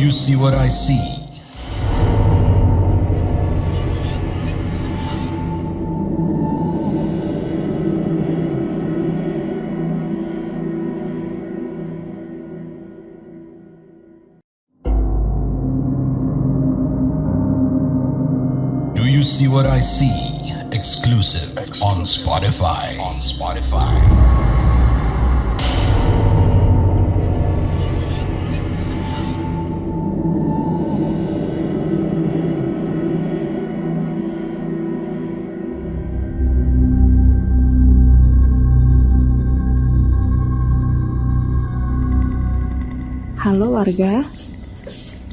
you see what I see? Do you see what I see? Exclusive on Spotify. Halo warga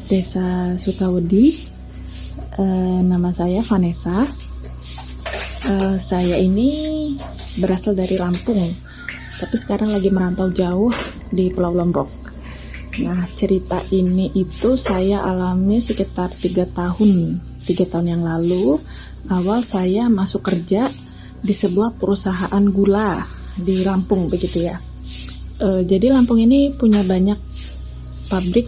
Desa Sukawedi, nama saya Vanessa. Saya ini berasal dari Lampung, tapi sekarang lagi merantau jauh di Pulau Lombok. Nah, cerita ini itu saya alami sekitar 3 tahun yang lalu. Awal saya masuk kerja di sebuah perusahaan gula di Lampung, begitu ya. Jadi Lampung ini punya banyak pabrik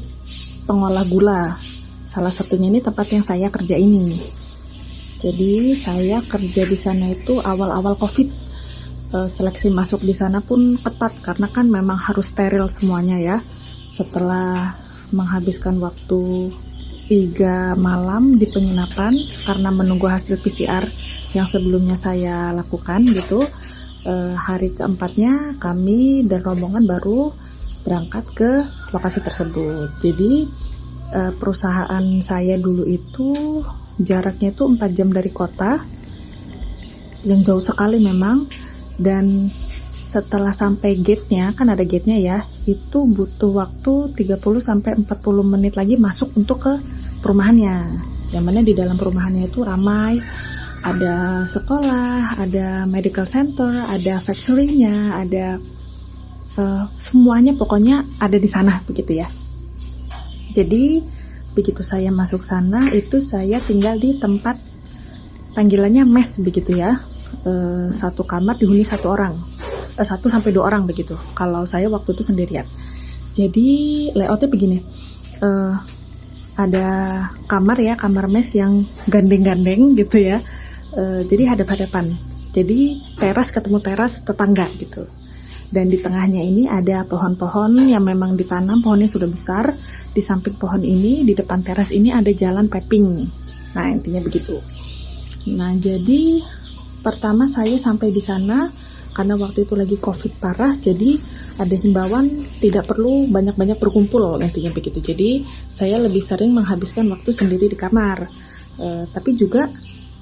pengolah gula. Salah satunya ini tempat yang saya kerja ini. Jadi saya kerja di sana itu awal-awal COVID. Seleksi masuk di sana pun ketat karena kan memang harus steril semuanya ya. Setelah menghabiskan waktu 3 malam di penginapan karena menunggu hasil PCR yang sebelumnya saya lakukan gitu. Hari keempatnya kami dan rombongan baru berangkat ke lokasi tersebut. Jadi perusahaan saya dulu itu jaraknya itu 4 jam dari kota, yang jauh sekali memang. Dan setelah sampai gate-nya, kan ada gate-nya ya, itu butuh waktu 30-40 menit lagi masuk untuk ke perumahannya. Yang mana di dalam perumahannya itu ramai, ada sekolah, ada medical center, ada factory-nya, ada semuanya pokoknya ada di sana begitu ya. Jadi begitu saya masuk sana itu saya tinggal di tempat panggilannya mes begitu ya. Satu kamar dihuni 1 orang, 1-2 orang begitu. Kalau saya waktu itu sendirian. Jadi layoutnya begini, ada kamar ya, kamar mes yang gandeng-gandeng gitu ya. Jadi hadap-hadapan. Jadi teras ketemu teras tetangga gitu. Dan di tengahnya ini ada pohon-pohon yang memang ditanam, pohonnya sudah besar. Di samping pohon ini, di depan teras ini ada jalan paving. Nah, intinya begitu. Nah, jadi pertama saya sampai di sana karena waktu itu lagi COVID parah, jadi ada himbauan tidak perlu banyak-banyak berkumpul, intinya begitu. Jadi saya lebih sering menghabiskan waktu sendiri di kamar. Tapi juga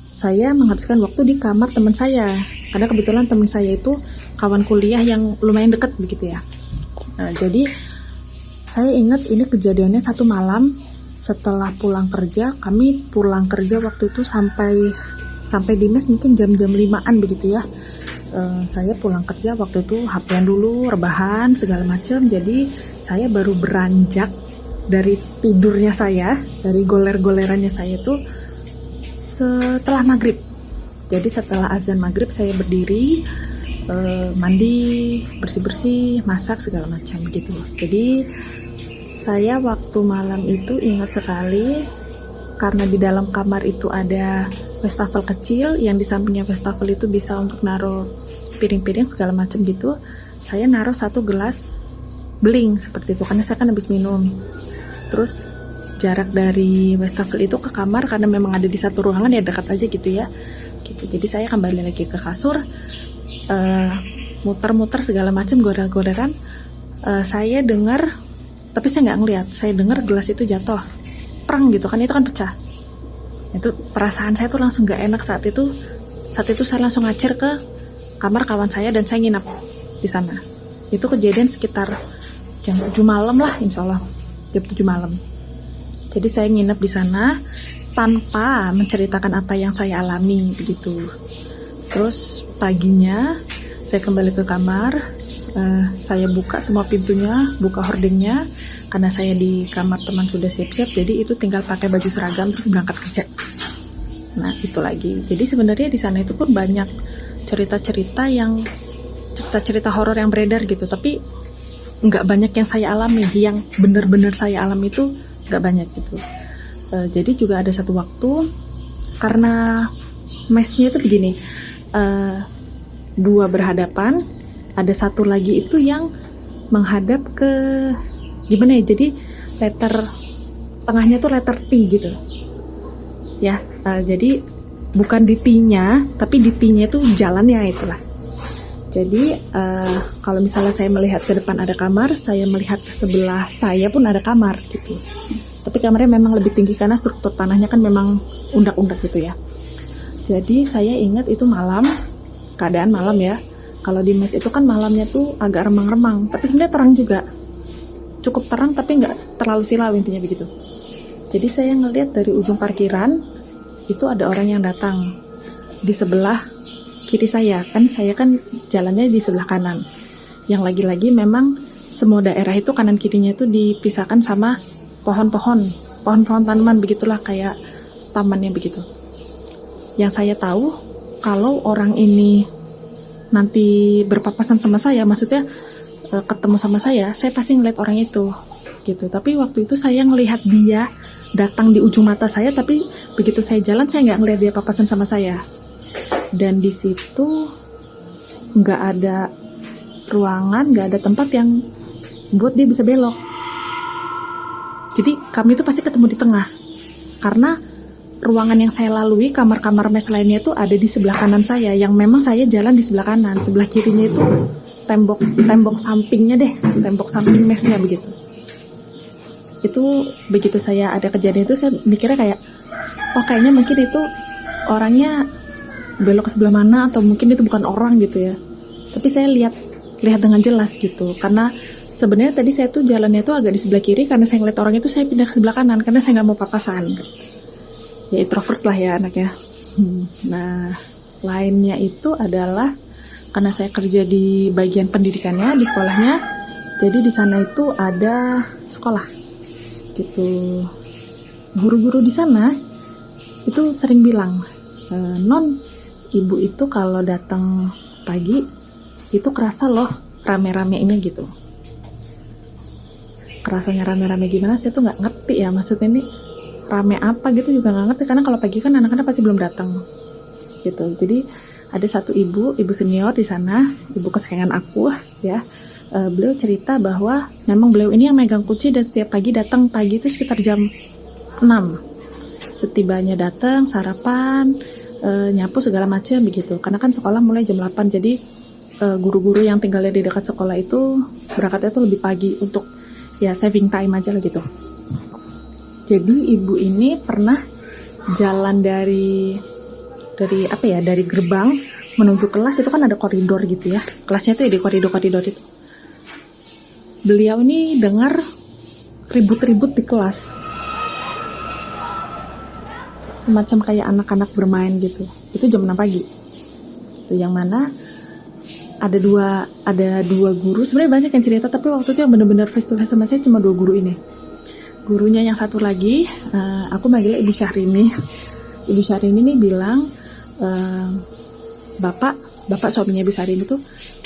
saya menghabiskan waktu di kamar teman saya. Karena kebetulan teman saya itu kawan kuliah yang lumayan dekat begitu ya. Nah, jadi saya ingat ini kejadiannya satu malam setelah pulang kerja. Kami pulang kerja waktu itu sampai di mes mungkin jam-jam 5-an begitu ya. Saya pulang kerja waktu itu HP-an dulu, rebahan segala macam. Jadi saya baru beranjak dari tidurnya saya, dari goler-golerannya saya itu setelah maghrib. Jadi setelah azan maghrib saya berdiri, mandi, bersih-bersih, masak segala macam gitu. Jadi saya waktu malam itu ingat sekali karena di dalam kamar itu ada wastafel kecil, yang di sampingnya wastafel itu bisa untuk naruh piring-piring segala macam gitu. Saya naruh 1 gelas beling seperti itu karena saya kan habis minum. Terus jarak dari wastafel itu ke kamar karena memang ada di satu ruangan ya, dekat aja gitu ya. Gitu. Jadi saya kembali lagi ke kasur, muter-muter segala macam, gorer-goreran. Saya dengar, tapi saya nggak ngeliat, saya dengar gelas itu jatuh, prang gitu kan, itu kan pecah. Itu perasaan saya tuh langsung nggak enak saat itu. Saat itu saya langsung ngacir ke kamar kawan saya dan saya nginap di sana. Itu kejadian sekitar jam 7 malam lah, insya Allah jam 7 malam. Jadi saya nginep di sana tanpa menceritakan apa yang saya alami begitu. Terus paginya saya kembali ke kamar, saya buka semua pintunya, buka hordingnya, karena saya di kamar teman sudah siap-siap, jadi itu tinggal pakai baju seragam terus berangkat kerja. Nah itu lagi. Jadi sebenarnya di sana itu pun banyak cerita-cerita horor yang beredar gitu, tapi nggak banyak yang saya alami. Yang benar-benar saya alami itu nggak banyak gitu. Jadi juga ada satu waktu karena mesnya itu begini, dua berhadapan, ada satu lagi itu yang menghadap ke gimana ya, jadi letter tengahnya tuh letter T gitu ya. Jadi bukan di T-nya, tapi di T-nya itu jalannya itulah. Jadi kalau misalnya saya melihat ke depan ada kamar, saya melihat ke sebelah saya pun ada kamar gitu. Tapi kamarnya memang lebih tinggi karena struktur tanahnya kan memang undak-undak gitu ya. Jadi saya ingat itu malam, keadaan malam ya. Kalau di mes itu kan malamnya tuh agak remang-remang, tapi sebenarnya terang juga. Cukup terang tapi nggak terlalu silau, intinya begitu. Jadi saya ngelihat dari ujung parkiran, itu ada orang yang datang. Di sebelah kiri saya kan jalannya di sebelah kanan. Yang lagi-lagi memang semua daerah itu kanan kirinya itu dipisahkan sama pohon-pohon tanaman begitulah, kayak tamannya begitu. Yang saya tahu, kalau orang ini nanti berpapasan sama saya, maksudnya ketemu sama saya pasti ngeliat orang itu gitu. Tapi waktu itu saya ngelihat dia datang di ujung mata saya, tapi begitu saya jalan saya nggak ngelihat dia papasan sama saya. Dan di situ nggak ada ruangan, nggak ada tempat yang buat dia bisa belok. Jadi kami itu pasti ketemu di tengah, karena ruangan yang saya lalui, kamar-kamar mes lainnya itu ada di sebelah kanan saya, yang memang saya jalan di sebelah kanan. Sebelah kirinya itu tembok sampingnya deh, tembok samping mesnya begitu. Itu begitu saya ada kejadian itu, saya mikirnya kayak, oh kayaknya mungkin itu orangnya belok ke sebelah mana, atau mungkin itu bukan orang gitu ya. Tapi saya lihat dengan jelas gitu, karena sebenarnya tadi saya tuh jalannya tuh agak di sebelah kiri, karena saya ngeliat orang itu saya pindah ke sebelah kanan karena saya nggak mau papasan. Ya introvert lah ya anaknya. Nah, lainnya itu adalah karena saya kerja di bagian pendidikannya di sekolahnya, jadi di sana itu ada sekolah gitu. Guru-guru di sana itu sering bilang, non, ibu itu kalau datang pagi itu kerasa loh rame-ramenya gitu. Kerasanya rame-rame gimana, saya tuh nggak ngerti ya, maksudnya ini rame apa gitu juga nggak ngerti, karena kalau pagi kan anak-anak pasti belum datang gitu. Jadi ada satu ibu senior di sana, ibu kesayangan aku ya. Beliau cerita bahwa memang beliau ini yang megang kunci dan setiap pagi datang pagi itu sekitar jam 6. Setibanya datang, sarapan, nyapu segala macam begitu. Karena kan sekolah mulai jam 8, jadi guru-guru yang tinggalnya di dekat sekolah itu berangkatnya tuh lebih pagi untuk ya saving time aja lah gitu. Jadi ibu ini pernah jalan dari gerbang menuju kelas, itu kan ada koridor gitu ya. Kelasnya tuh ya di koridor itu. Beliau ini dengar ribut-ribut di kelas. Semacam kayak anak-anak bermain gitu. Itu jam 6 pagi. Itu yang mana ada dua guru, sebenarnya banyak yang cerita, tapi waktu itu yang benar-benar face to face sama saya cuma 2 guru ini. Gurunya yang satu lagi, aku manggilnya Ibu Syahrini. Ibu Syahrini nih bilang, bapak suaminya Ibu Syahrini tuh,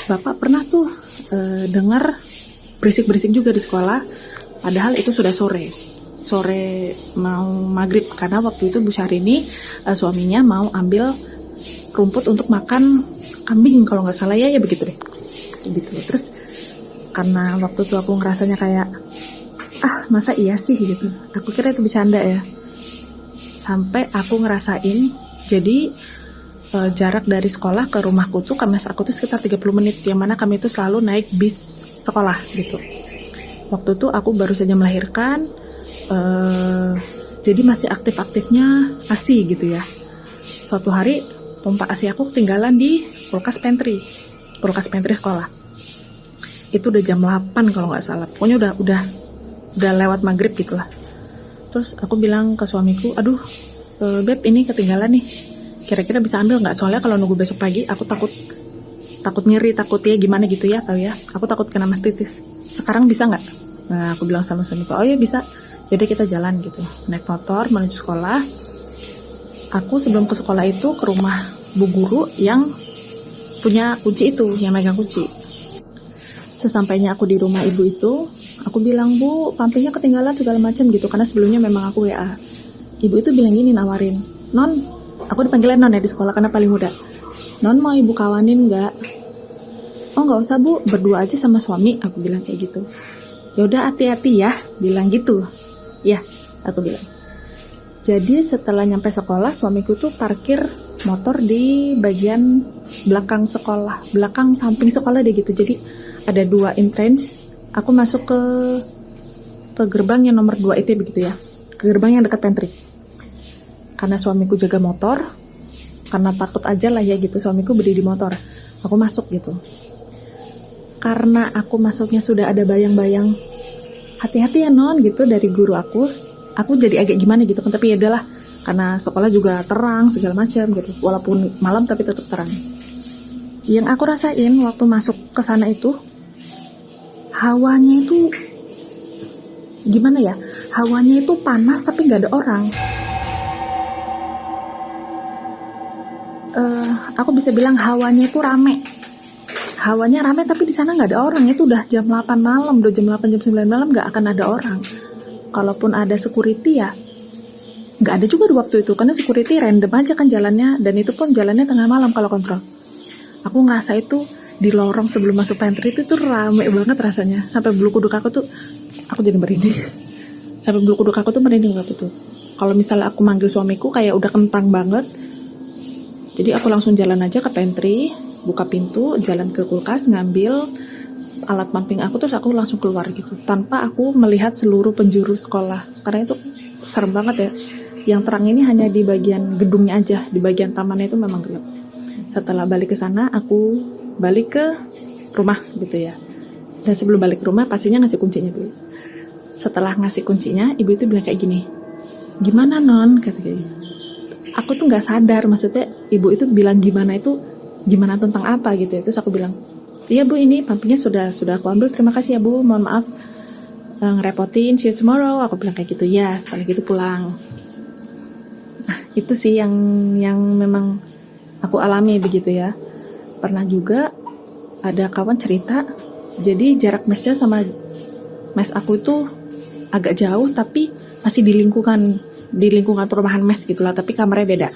bapak pernah tuh dengar berisik-berisik juga di sekolah, padahal itu sudah sore mau maghrib, karena waktu itu Bu Syahrini suaminya mau ambil rumput untuk makan kambing kalau nggak salah ya begitu deh gitu. Terus karena waktu itu aku ngerasanya kayak masa iya sih gitu, aku kira itu bercanda ya, sampai aku ngerasain. Jadi jarak dari sekolah ke rumahku tuh, ke mes aku tuh sekitar 30 menit, yang mana kami tuh selalu naik bis sekolah gitu. Waktu itu aku baru saja melahirkan, jadi masih aktif-aktifnya ASI gitu ya. Suatu hari pompa ASI aku ketinggalan di kulkas pantry sekolah. Itu udah jam 8 kalau nggak salah, pokoknya udah lewat maghrib gitulah. Terus aku bilang ke suamiku, aduh beb, ini ketinggalan nih, kira-kira bisa ambil nggak? Soalnya kalau nunggu besok pagi aku takut nyeri, takut ya gimana gitu ya, tahu ya, aku takut kena mastitis. Sekarang bisa nggak? Nah aku bilang sama suamiku, oh ya bisa. Jadi kita jalan gitu, naik motor menuju sekolah. Aku sebelum ke sekolah itu ke rumah bu guru yang punya kunci itu, yang megang kunci. Sesampainya aku di rumah ibu itu, Aku bilang, Bu, pampingnya ketinggalan segala macam gitu, karena sebelumnya memang aku WA. Ibu itu bilang gini, nawarin, Non, aku dipanggilnya Non ya di sekolah karena paling muda. Non, mau ibu kawanin nggak? Oh nggak usah Bu, berdua aja sama suami, aku bilang kayak gitu. Ya udah hati-hati ya, bilang gitu. Ya, aku bilang. Jadi setelah nyampe sekolah, suamiku tuh parkir motor di bagian belakang sekolah, belakang samping sekolah deh gitu. Jadi ada 2 entrance, aku masuk ke gerbang yang nomor 2 itu begitu ya, ke gerbang yang dekat pantry. Karena suamiku jaga motor, karena takut aja lah ya gitu, suamiku berdiri di motor, aku masuk gitu. Karena aku masuknya sudah ada bayang-bayang hati-hati ya Non gitu dari guru aku jadi agak gimana gitu kan, tapi ya udahlah karena sekolah juga terang segala macam gitu, walaupun malam tapi tetap terang. Yang aku rasain waktu masuk ke sana itu hawanya itu gimana ya, hawanya itu panas tapi nggak ada orang. Aku bisa bilang hawanya itu rame tapi di sana nggak ada orang. Itu udah jam 8 malam, udah jam 8 jam 9 malam nggak akan ada orang. Kalaupun ada security ya nggak ada juga di waktu itu, karena security random aja kan jalannya, dan itu pun jalannya tengah malam kalau kontrol. Aku ngerasa itu di lorong sebelum masuk pantry itu tuh rame banget rasanya, sampai bulu kuduk aku tuh, aku jadi merinding. Sampai bulu kuduk aku tuh merinding waktu itu. Kalau misalnya aku manggil suamiku kayak udah kentang banget. Jadi aku langsung jalan aja ke pantry, buka pintu, jalan ke kulkas, ngambil alat pumping aku, terus aku langsung keluar gitu, tanpa aku melihat seluruh penjuru sekolah, karena itu serem banget ya. Yang terang ini hanya di bagian gedungnya aja, di bagian tamannya itu memang gelap. Setelah balik ke sana, aku balik ke rumah gitu ya. Dan sebelum balik ke rumah, pastinya ngasih kuncinya dulu. Setelah ngasih kuncinya, ibu itu bilang kayak gini, gimana Non? Kata kayak gitu. Aku tuh nggak sadar, maksudnya ibu itu bilang gimana itu, gimana tentang apa gitu ya. Terus aku bilang, iya Bu, ini pumpingnya sudah aku ambil, terima kasih ya Bu, mohon maaf ngerepotin, see you tomorrow, aku bilang kayak gitu ya. Setelah gitu pulang. Nah itu sih yang memang aku alami begitu ya. Pernah juga ada kawan cerita, jadi jarak mesnya sama mes aku itu agak jauh, tapi masih di lingkungan perumahan mes gitulah, tapi kamarnya beda.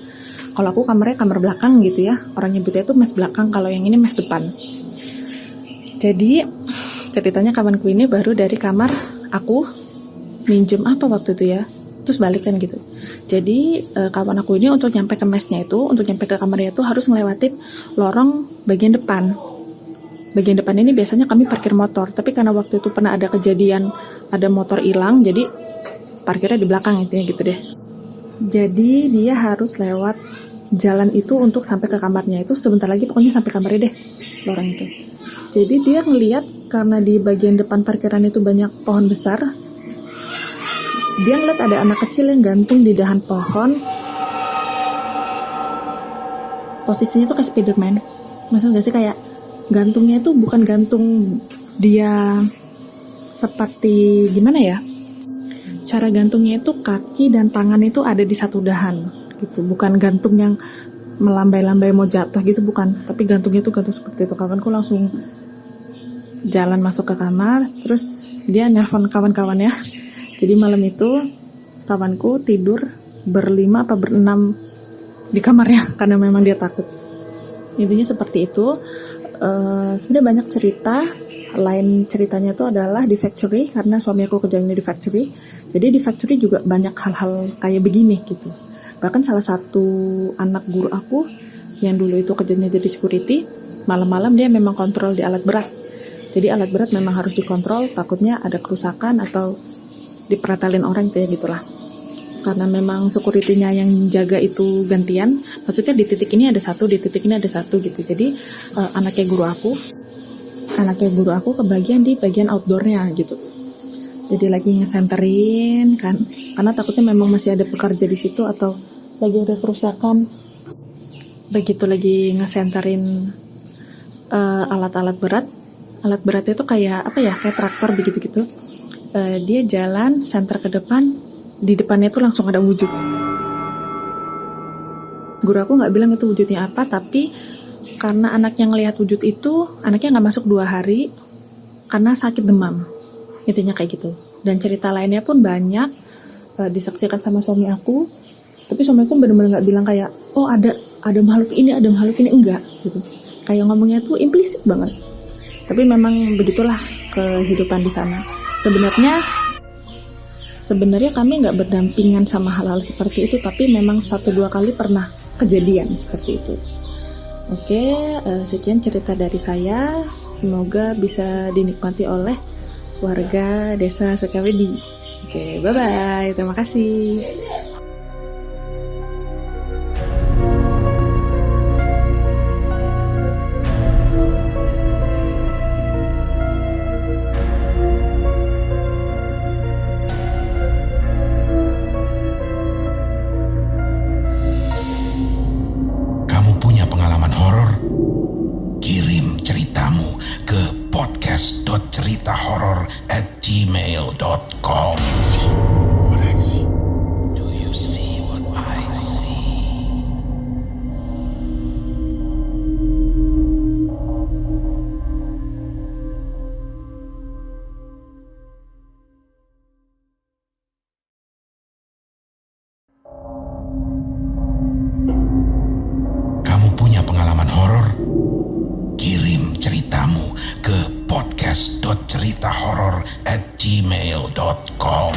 Kalau aku kamarnya kamar belakang gitu ya, orang nyebutnya itu mes belakang, kalau yang ini mes depan. Jadi ceritanya kawanku ini baru dari kamar aku minjem apa waktu itu ya, terus balik kan gitu. Jadi kawan aku ini untuk nyampe ke mesnya itu, untuk nyampe ke kamarnya itu harus ngelewatin lorong bagian depan. Bagian depan ini biasanya kami parkir motor, tapi karena waktu itu pernah ada kejadian ada motor hilang, jadi parkirnya di belakang itu ya gitu deh. Jadi dia harus lewat jalan itu untuk sampai ke kamarnya itu, sebentar lagi pokoknya sampai kamarnya deh, lorong itu. Jadi dia ngelihat karena di bagian depan parkiran itu banyak pohon besar, dia ngeliat ada anak kecil yang gantung di dahan pohon. Posisinya tuh kayak Spiderman, maksudnya gak sih, kayak gantungnya itu bukan gantung dia seperti gimana ya, cara gantungnya itu kaki dan tangan itu ada di satu dahan gitu, bukan gantung yang melambai-lambai mau jatuh gitu, bukan, tapi gantungnya itu gantung seperti itu. Kawanku langsung jalan masuk ke kamar, terus dia nelpon kawan-kawannya. Jadi malam itu kawanku tidur berlima apa berenam di kamarnya karena memang dia takut. Intinya seperti itu. Sebenarnya banyak cerita. Lain ceritanya itu adalah di factory, karena suami aku kerjanya di factory. Jadi di factory juga banyak hal-hal kayak begini gitu. Bahkan salah satu anak guru aku yang dulu itu kerjanya jadi security, malam-malam dia memang kontrol di alat berat. Jadi alat berat memang harus dikontrol, takutnya ada kerusakan atau dipretelin orang gitu ya gitulah. Karena memang security-nya yang jaga itu gantian, maksudnya di titik ini ada satu, di titik ini ada satu gitu. Jadi anaknya guru aku kebagian di bagian outdoornya gitu. Jadi lagi ngesenterin kan, karena takutnya memang masih ada pekerja di situ atau lagi ada kerusakan. Begitu lagi ngesenterin alat-alat berat. Alat beratnya itu kayak apa ya, kayak traktor begitu-gitu. Dia jalan senter ke depan, di depannya tuh langsung ada wujud. Guru aku nggak bilang itu wujudnya apa, tapi karena anaknya ngelihat wujud itu, anaknya nggak masuk 2 hari karena sakit demam. Intinya kayak gitu. Dan cerita lainnya pun banyak disaksikan sama suami aku. Tapi suami aku benar-benar nggak bilang kayak, oh ada makhluk ini, enggak gitu. Kayak ngomongnya tuh implisit banget. Tapi memang begitulah kehidupan di sana. Sebenarnya kami nggak berdampingan sama hal-hal seperti itu, tapi memang 1-2 kali pernah kejadian seperti itu. Oke, sekian cerita dari saya. Semoga bisa dinikmati oleh warga desa Sukawedi. Oke, bye-bye. Terima kasih. Kamu punya pengalaman horor? Kirim ceritamu ke podcast.ceritahoror@gmail.com. Kamu punya pengalaman horor? Kirim ceritamu ke podcast.ceritahoror@gmail.com.